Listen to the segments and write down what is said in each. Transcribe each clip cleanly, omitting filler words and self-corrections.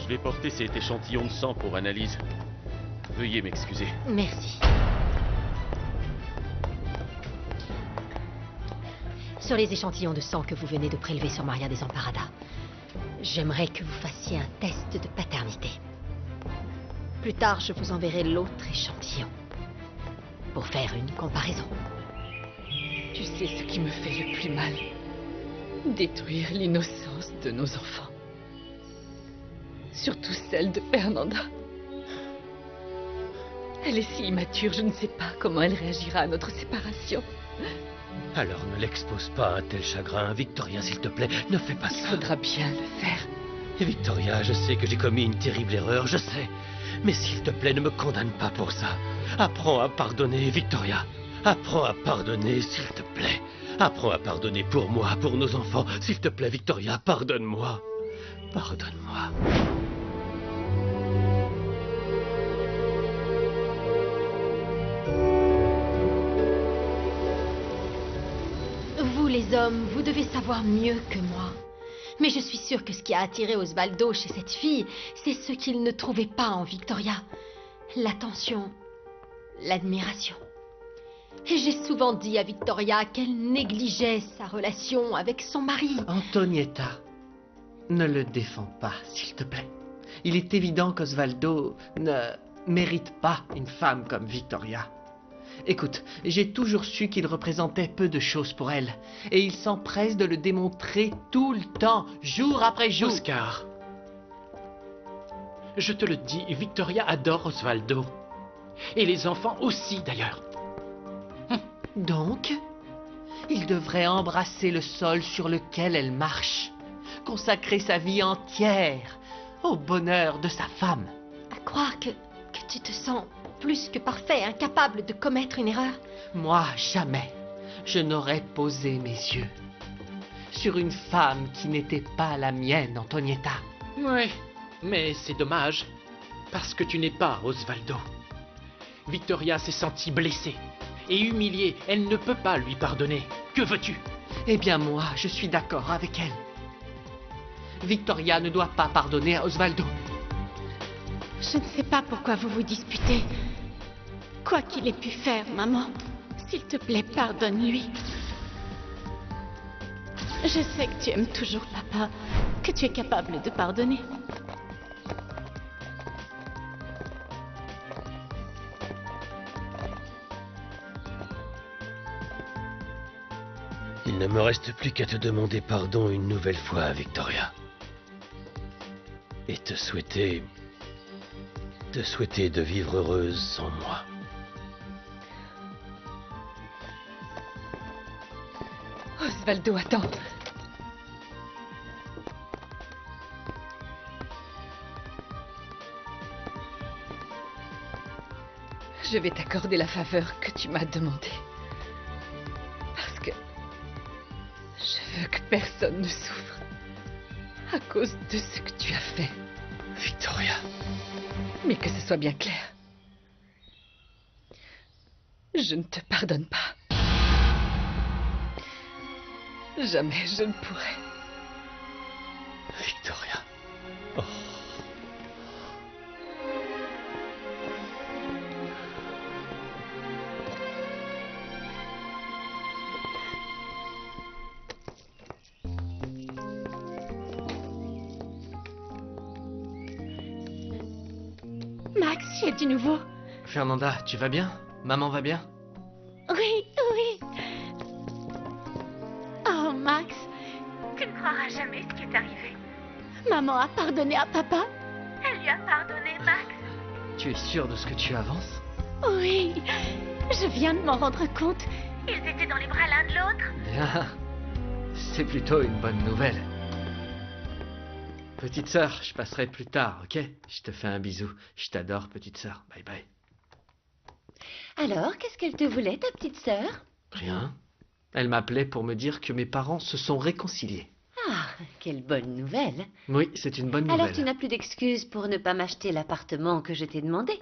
Je vais porter cet échantillon de sang pour analyse. Veuillez m'excuser. Merci. Sur les échantillons de sang que vous venez de prélever sur Maria Desamparada, j'aimerais que vous fassiez un test de paternité. Plus tard, je vous enverrai l'autre échantillon pour faire une comparaison. Tu sais ce qui me fait le plus mal? Détruire l'innocence de nos enfants. Surtout celle de Fernanda. Elle est si immature, je ne sais pas comment elle réagira à notre séparation. Alors ne l'expose pas à un tel chagrin, Victoria, s'il te plaît. Ne fais pas Il ça. faudra bien le faire. Victoria, je sais que j'ai commis une terrible erreur, je sais. Mais s'il te plaît, ne me condamne pas pour ça. Apprends à pardonner, Victoria. Apprends à pardonner, s'il te plaît. Apprends à pardonner pour moi, pour nos enfants. S'il te plaît, Victoria, pardonne-moi. Pardonne-moi. Vous, les hommes, vous devez savoir mieux que moi. Mais je suis sûre que ce qui a attiré Osvaldo chez cette fille, c'est ce qu'il ne trouvait pas en Victoria. L'attention, l'admiration. Et j'ai souvent dit à Victoria qu'elle négligeait sa relation avec son mari. Antonietta, ne le défends pas, s'il te plaît. Il est évident qu'Osvaldo ne mérite pas une femme comme Victoria. Écoute, j'ai toujours su qu'il représentait peu de choses pour elle. Et il s'empresse de le démontrer tout le temps, jour après jour. Oscar, je te le dis, Victoria adore Osvaldo. Et les enfants aussi, d'ailleurs. Donc, il devrait embrasser le sol sur lequel elle marche. Consacrer sa vie entière au bonheur de sa femme. À croire que tu te sens plus que parfait, incapable de commettre une erreur. Moi, jamais, je n'aurais posé mes yeux sur une femme qui n'était pas la mienne, Antonietta. Oui, mais c'est dommage, parce que tu n'es pas Osvaldo. Victoria s'est sentie blessée et humiliée. Elle ne peut pas lui pardonner. Que veux-tu? Eh bien, moi, je suis d'accord avec elle. Victoria ne doit pas pardonner à Osvaldo. Je ne sais pas pourquoi vous vous disputez. Quoi qu'il ait pu faire, maman, s'il te plaît, pardonne-lui. Je sais que tu aimes toujours papa, que tu es capable de pardonner. Il ne me reste plus qu'à te demander pardon une nouvelle fois, Victoria. Et te souhaiter de vivre heureuse sans moi. Osvaldo, attends. Je vais t'accorder la faveur que tu m'as demandée. Parce que je veux que personne ne souffre à cause de ce que tu as fait. Victoria. Mais que ce soit bien clair. Je ne te pardonne pas. Jamais je ne pourrai. Victoria. Oh. Max, j'ai du nouveau. Fernanda, tu vas bien? Maman va bien? Oui, oui. Oh, Max, tu ne croiras jamais ce qui est arrivé. Maman a pardonné à papa. Elle lui a pardonné, Max. Tu es sûre de ce que tu avances? Oui, je viens de m'en rendre compte. Ils étaient dans les bras l'un de l'autre. Bien. C'est plutôt une bonne nouvelle. Petite sœur, je passerai plus tard, ok? Je te fais un bisou. Je t'adore, petite sœur. Bye bye. Alors, qu'est-ce qu'elle te voulait, ta petite sœur? Rien. Elle m'appelait pour me dire que mes parents se sont réconciliés. Ah, quelle bonne nouvelle. Oui, c'est une bonne nouvelle. Alors tu n'as plus d'excuses pour ne pas m'acheter l'appartement que je t'ai demandé.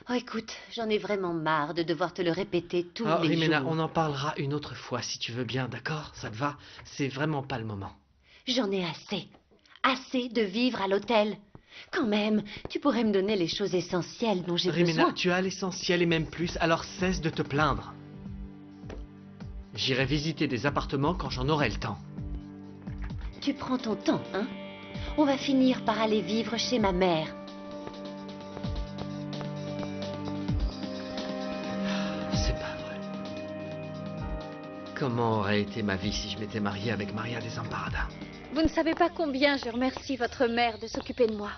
Oh, écoute, j'en ai vraiment marre de devoir te le répéter tous les Rimena, jours. on en parlera une autre fois si tu veux bien, d'accord? Ça te va? C'est vraiment pas le moment. J'en ai assez. Assez de vivre à l'hôtel. Quand même, tu pourrais me donner les choses essentielles dont j'ai Rimena, besoin. tu as l'essentiel et même plus, alors cesse de te plaindre. J'irai visiter des appartements quand j'en aurai le temps. Tu prends ton temps, hein? On va finir par aller vivre chez ma mère. C'est pas vrai. Comment aurait été ma vie si je m'étais marié avec Maria Desamparada? Vous ne savez pas combien je remercie votre mère de s'occuper de moi.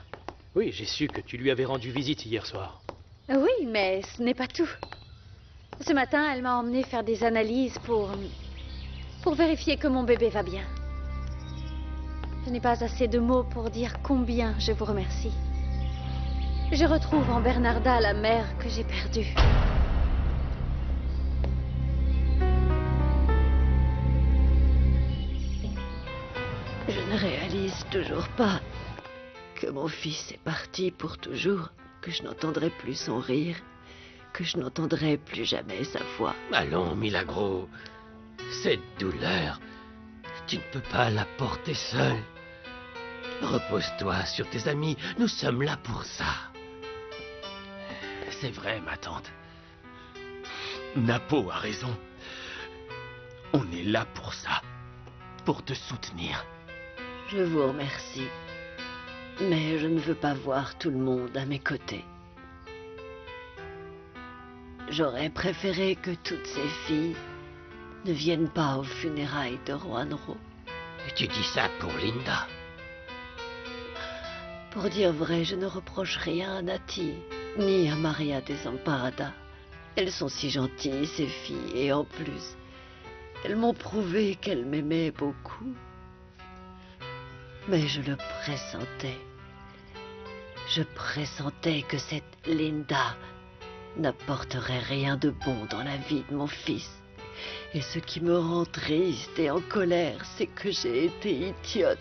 Oui, j'ai su que tu lui avais rendu visite hier soir. Oui, mais ce n'est pas tout. Ce matin, elle m'a emmené faire des analyses pour vérifier que mon bébé va bien. Je n'ai pas assez de mots pour dire combien je vous remercie. Je retrouve en Bernarda la mère que j'ai perdue. Je ne réalise toujours pas que mon fils est parti pour toujours, que je n'entendrai plus son rire, que je n'entendrai plus jamais sa voix. Allons, Milagro. Cette douleur, tu ne peux pas la porter seule. Repose-toi sur tes amis, nous sommes là pour ça. C'est vrai, ma tante. Napo a raison. On est là pour ça, pour te soutenir. Je vous remercie, mais je ne veux pas voir tout le monde à mes côtés. J'aurais préféré que toutes ces filles ne viennent pas aux funérailles de Juanro. Tu dis ça pour Linda. Pour dire vrai, je ne reproche rien à Nati, ni à Maria Desamparada. Elles sont si gentilles, ces filles, et en plus, elles m'ont prouvé qu'elles m'aimaient beaucoup. Mais je le pressentais. Je pressentais que cette Linda n'apporterait rien de bon dans la vie de mon fils. Et ce qui me rend triste et en colère, c'est que j'ai été idiote.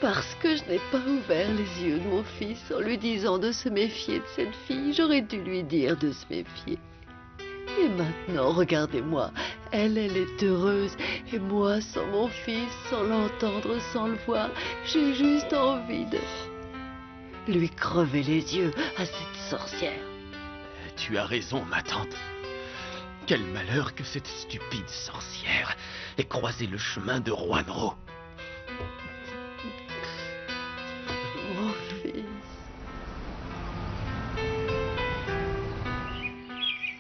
Parce que je n'ai pas ouvert les yeux de mon fils en lui disant de se méfier de cette fille. J'aurais dû lui dire de se méfier. Et maintenant, regardez-moi, elle est heureuse. Et moi, sans mon fils, sans l'entendre, sans le voir, j'ai juste envie de lui crever les yeux à cette sorcière. Tu as raison, ma tante. Quel malheur que cette stupide sorcière ait croisé le chemin de Juanro. Mon fils.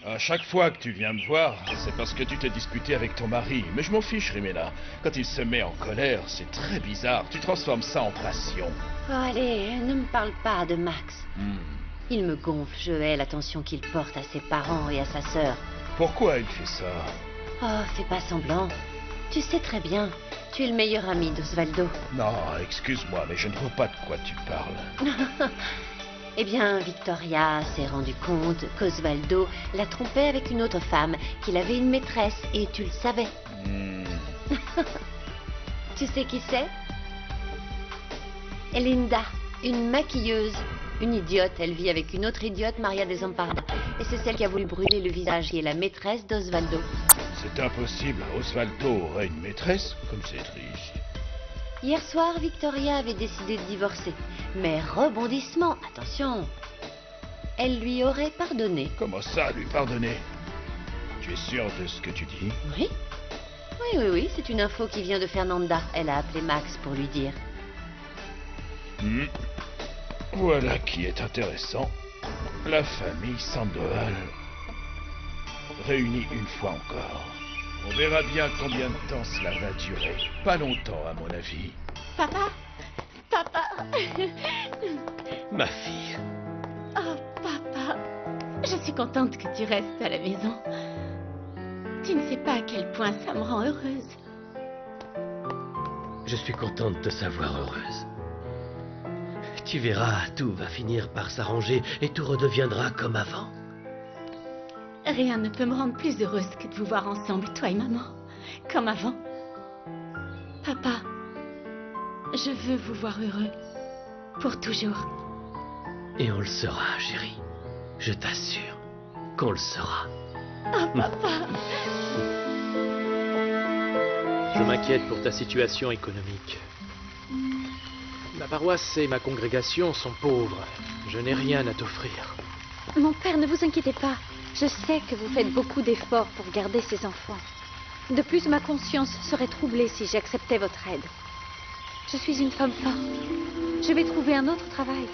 À chaque fois que tu viens me voir, c'est parce que tu t'es disputé avec ton mari. Mais je m'en fiche, Rimena. Quand il se met en colère, c'est très bizarre. Tu transformes ça en passion. Oh, allez, ne me parle pas de Max. Il me gonfle, je hais l'attention qu'il porte à ses parents et à sa sœur. Pourquoi il fait ça? Oh, fais pas semblant. Tu sais très bien, tu es le meilleur ami d'Osvaldo. Non, excuse-moi, mais je ne vois pas de quoi tu parles. Eh bien, Victoria s'est rendu compte qu'Osvaldo la trompait avec une autre femme, qu'il avait une maîtresse, et tu le savais. Tu sais qui c'est? Linda, une maquilleuse. Une idiote, elle vit avec une autre idiote, Maria Desamparada. Et c'est celle qui a voulu brûler le visage, qui est la maîtresse d'Osvaldo. C'est impossible, Osvaldo aurait une maîtresse, comme c'est triste. Hier soir, Victoria avait décidé de divorcer. Mais rebondissement, attention, elle lui aurait pardonné. Comment ça, lui pardonner? Tu es sûr de ce que tu dis? Oui. Oui, c'est une info qui vient de Fernanda. Elle a appelé Max pour lui dire. Voilà qui est intéressant. La famille Sandoval réunie une fois encore. On verra bien combien de temps cela va durer. Pas longtemps, à mon avis. Papa? Papa? Ma fille. Oh, papa. Je suis contente que tu restes à la maison. Tu ne sais pas à quel point ça me rend heureuse. Je suis contente de te savoir heureuse. Tu verras, tout va finir par s'arranger et tout redeviendra comme avant. Rien ne peut me rendre plus heureuse que de vous voir ensemble, toi et maman. Comme avant. Papa, je veux vous voir heureux. Pour toujours. Et on le sera, chérie. Je t'assure qu'on le sera. Oh, papa. Je m'inquiète pour ta situation économique. La paroisse et ma congrégation sont pauvres. Je n'ai rien à t'offrir. Mon père, ne vous inquiétez pas. Je sais que vous faites beaucoup d'efforts pour garder ces enfants. De plus, ma conscience serait troublée si j'acceptais votre aide. Je suis une femme forte. Je vais trouver un autre travail.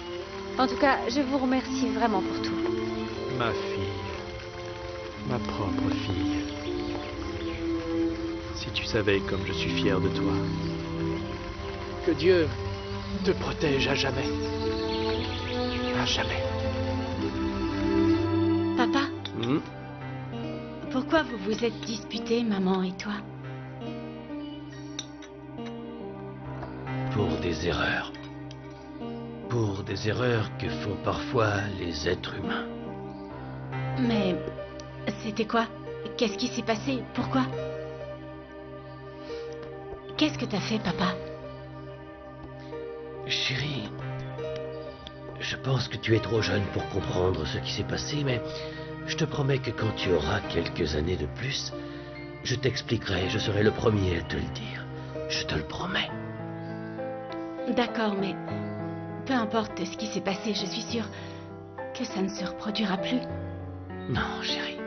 En tout cas, je vous remercie vraiment pour tout. Ma fille. Ma propre fille. Si tu savais comme je suis fier de toi. Que Dieu te protège à jamais. À jamais. Papa, Hmm? pourquoi vous vous êtes disputés, maman et toi? Pour des erreurs. Pour des erreurs que font parfois les êtres humains. Mais c'était quoi? Qu'est-ce qui s'est passé? Pourquoi? Qu'est-ce que t'as fait, papa? Chérie, je pense que tu es trop jeune pour comprendre ce qui s'est passé, mais je te promets que quand tu auras quelques années de plus, je t'expliquerai, je serai le premier à te le dire. Je te le promets. D'accord, mais peu importe ce qui s'est passé, je suis sûre que ça ne se reproduira plus. Non, chérie.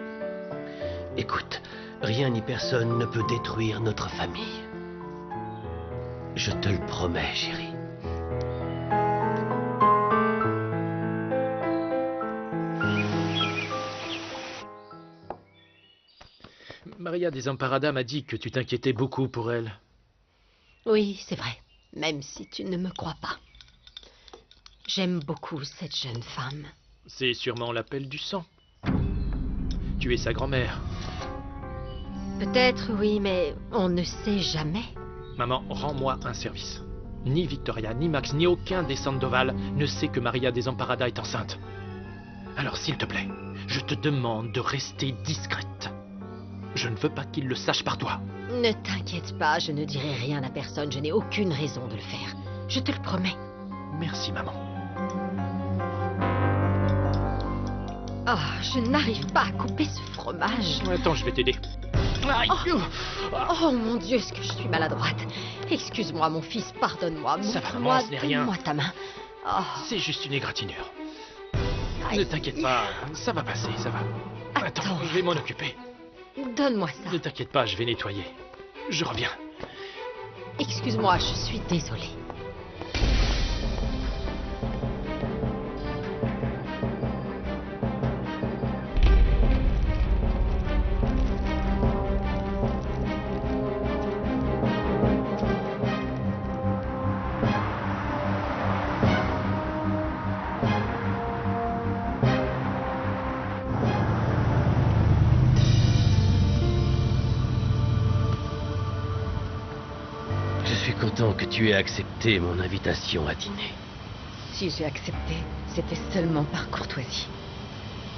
Écoute, rien ni personne ne peut détruire notre famille. Je te le promets, chérie. Maria Desamparada m'a dit que tu t'inquiétais beaucoup pour elle. Oui, c'est vrai, même si tu ne me crois pas. J'aime beaucoup cette jeune femme. C'est sûrement l'appel du sang. Tu es sa grand-mère. Peut-être, oui, mais on ne sait jamais. Maman, rends-moi un service. Ni Victoria, ni Max, ni aucun des Sandoval ne sait que Maria Desamparada est enceinte. Alors, s'il te plaît, je te demande de rester discrète. Je ne veux pas qu'ils le sachent par toi. Ne t'inquiète pas, je ne dirai rien à personne, je n'ai aucune raison de le faire. Je te le promets. Merci, maman. Ah, je n'arrive pas à couper ce fromage. Attends, je vais t'aider. Oh mon Dieu, est-ce que je suis maladroite. Excuse-moi, mon fils, pardonne-moi. Ça va, maman, ce n'est rien. Donne-moi ta main. Oh. C'est juste une égratignure. Aïe. Ne t'inquiète pas, ça va passer, ça va. Attends, je vais m'en occuper. Donne-moi ça. Ne t'inquiète pas, je vais nettoyer. Je reviens. Excuse-moi, je suis désolée. Je suis content que tu aies accepté mon invitation à dîner. Si j'ai accepté, c'était seulement par courtoisie.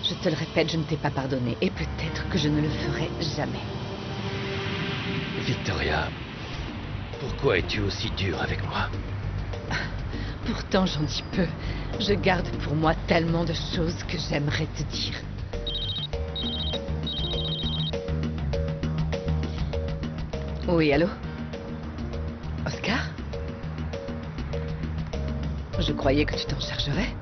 Je te le répète, je ne t'ai pas pardonné, et peut-être que je ne le ferai jamais. Victoria, pourquoi es-tu aussi dure avec moi? Pourtant, j'en dis peu. Je garde pour moi tellement de choses que j'aimerais te dire. Oui, allô? Oscar? Je croyais que tu t'en chargerais.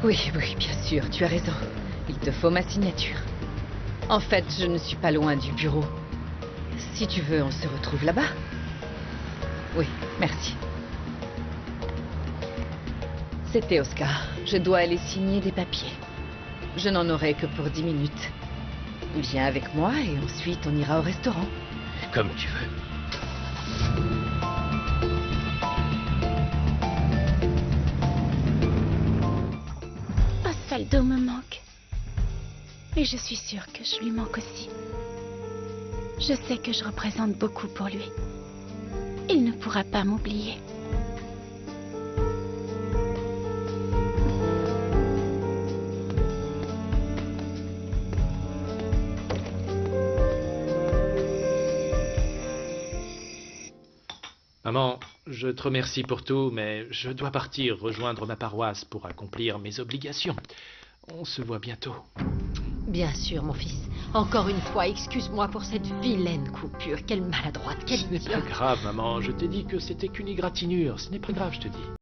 Oui, bien sûr, tu as raison. Il te faut ma signature. En fait, je ne suis pas loin du bureau. Si tu veux, on se retrouve là-bas. Oui, merci. C'était Oscar. Je dois aller signer des papiers. Je n'en aurai que pour 10 minutes. Viens avec moi et ensuite on ira au restaurant. Comme tu veux. Osvaldo me manque. Et je suis sûre que je lui manque aussi. Je sais que je représente beaucoup pour lui. Il ne pourra pas m'oublier. Maman, je te remercie pour tout, mais je dois partir rejoindre ma paroisse pour accomplir mes obligations. On se voit bientôt. Bien sûr, mon fils. Encore une fois, excuse-moi pour cette vilaine coupure. Quelle maladroite, quelle Ce n'est pas idiote. grave, maman. Je t'ai dit que c'était qu'une égratignure. Ce n'est pas grave, je te dis.